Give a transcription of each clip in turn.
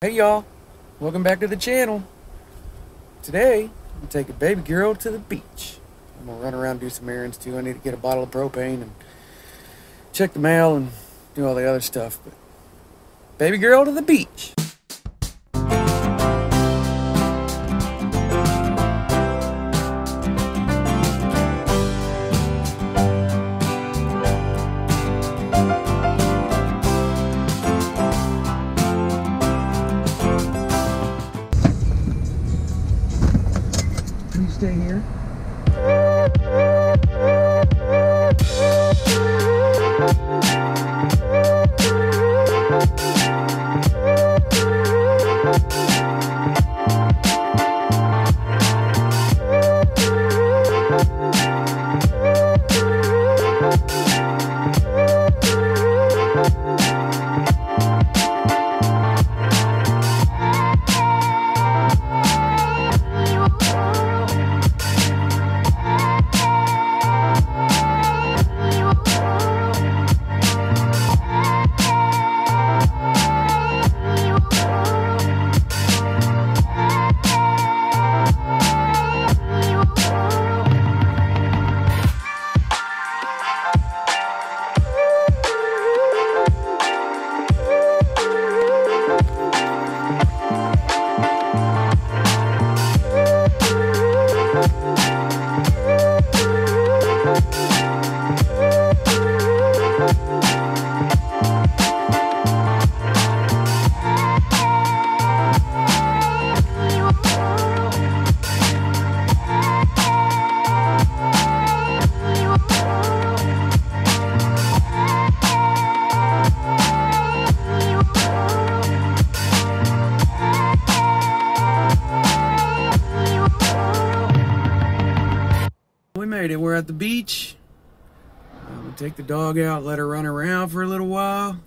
Hey y'all, welcome back to the channel. Today, I'm taking baby girl to the beach. I'm gonna run around and do some errands too. I need to get a bottle of propane and check the mail and do all the other stuff. But baby girl to the beach. Can you stay here? We made it. We're at the beach. I'm gonna take the dog out, let her run around for a little while,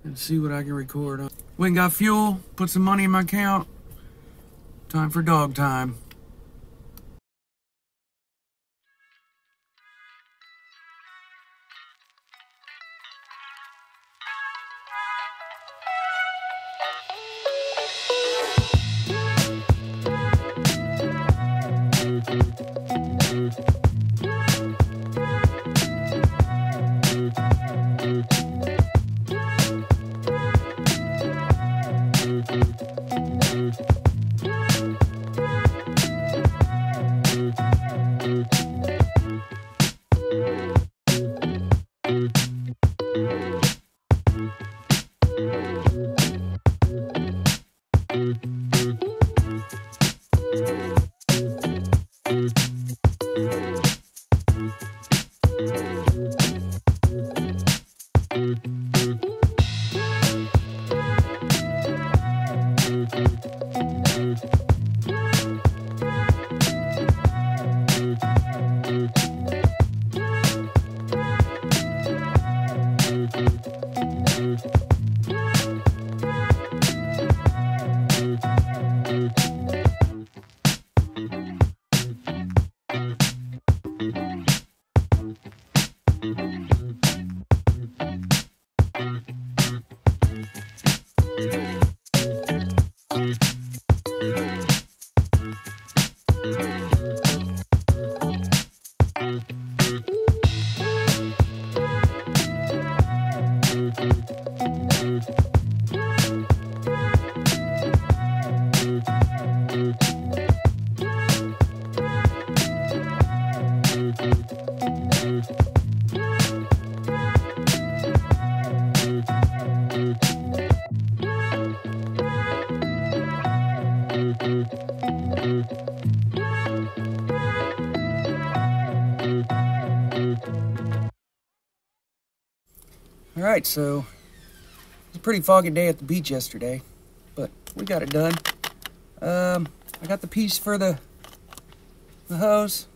and see what I can record on. We ain't got fuel, put some money in my account. Time for dog time. All right, so it was a pretty foggy day at the beach yesterday, but we got it done. I got the piece for the hose.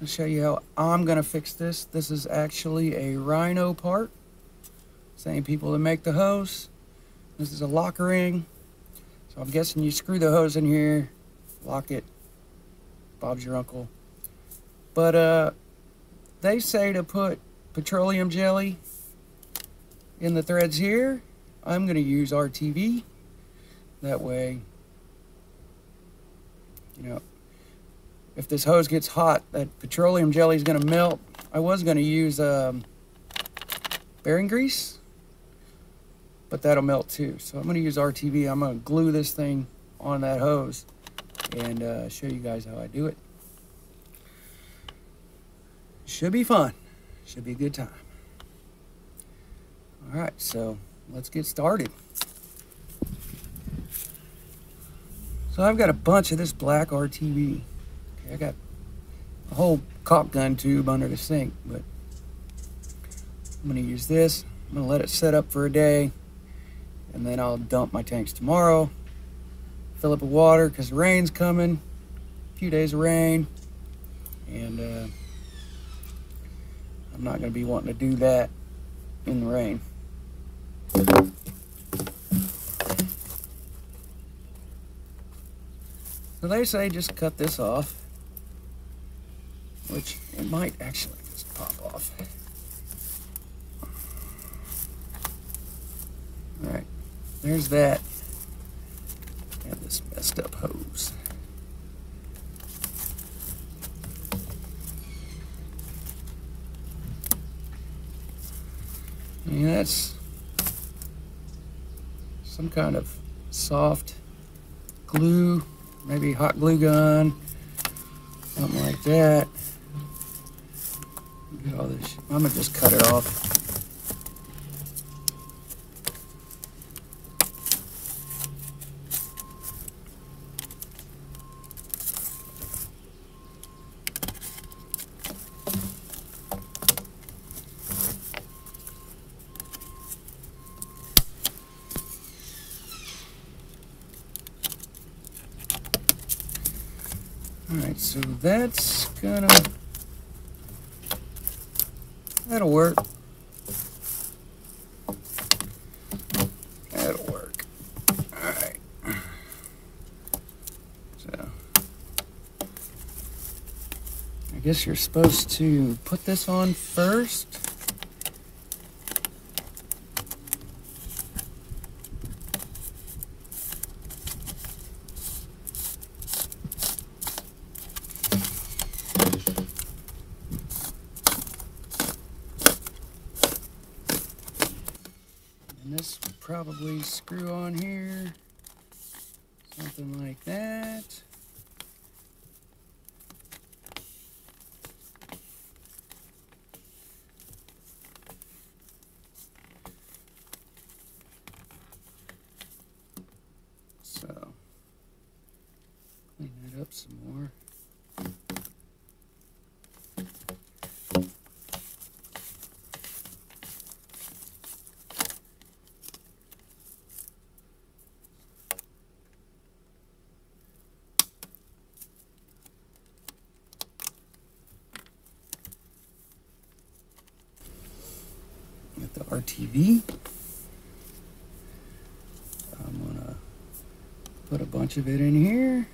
I'll show you how I'm gonna fix this. This is actually a Rhino part. Same people that make the hose. This is a lock ring. So I'm guessing you screw the hose in here, lock it. Bob's your uncle. But they say to put petroleum jelly in the threads here. I'm going to use RTV. That way, you know, if this hose gets hot, that petroleum jelly is going to melt. I was going to use bearing grease, but that'll melt too. So I'm going to use RTV. I'm going to glue this thing on that hose and show you guys how I do it. Should be fun. Should be a good time. All right, so let's get started. So I've got a bunch of this black RTV. Okay, I got a whole caulk gun tube under the sink, but I'm going to use this. I'm going to let it set up for a day, and then I'll dump my tanks tomorrow. Fill up with water because the rain's coming. A few days of rain, and I'm not going to be wanting to do that in the rain. So they say just cut this off, which it might actually just pop off. All right, there's that. And this messed up hose. And that's some kind of soft glue, maybe hot glue gun, something like that. Get all this. I'm gonna just cut it off. Alright, so that'll work. That'll work. Alright. So, I guess you're supposed to put this on first. And this would probably screw on here, something like that. So, clean that up some more. Get the RTV. I'm gonna put a bunch of it in here.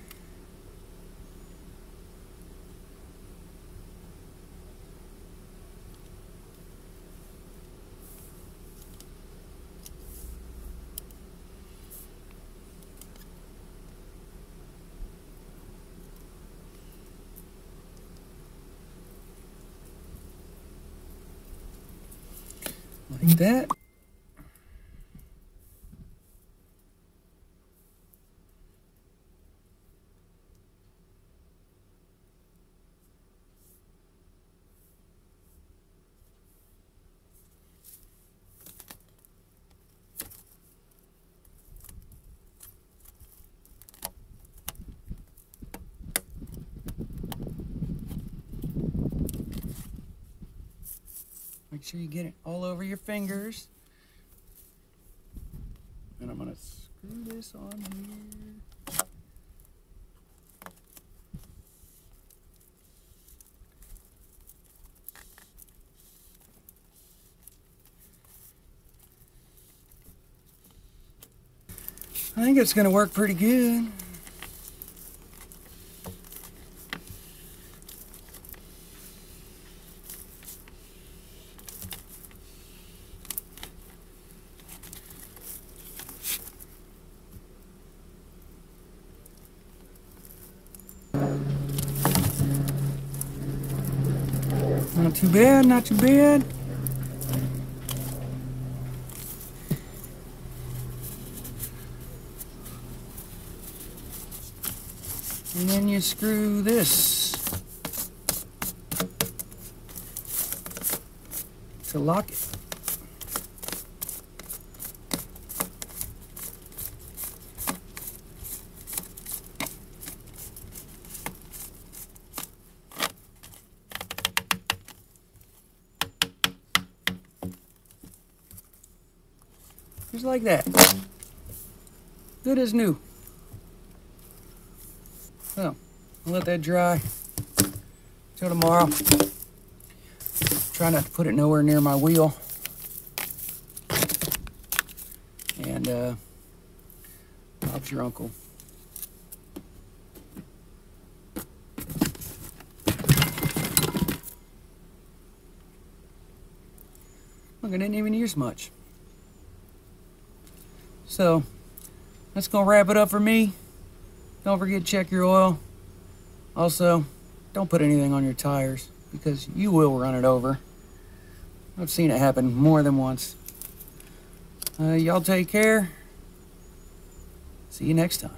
Like that. Make sure you get it all over your fingers. And I'm going to screw this on here. I think it's going to work pretty good. Not too bad, not too bad. And then you screw this to lock it. Just like that. Good as new. So, I'll let that dry till tomorrow. Try not to put it nowhere near my wheel. And, Bob's your uncle. Look, I didn't even use much. So, that's going to wrap it up for me. Don't forget to check your oil. Also, don't put anything on your tires because you will run it over. I've seen it happen more than once. Y'all take care. See you next time.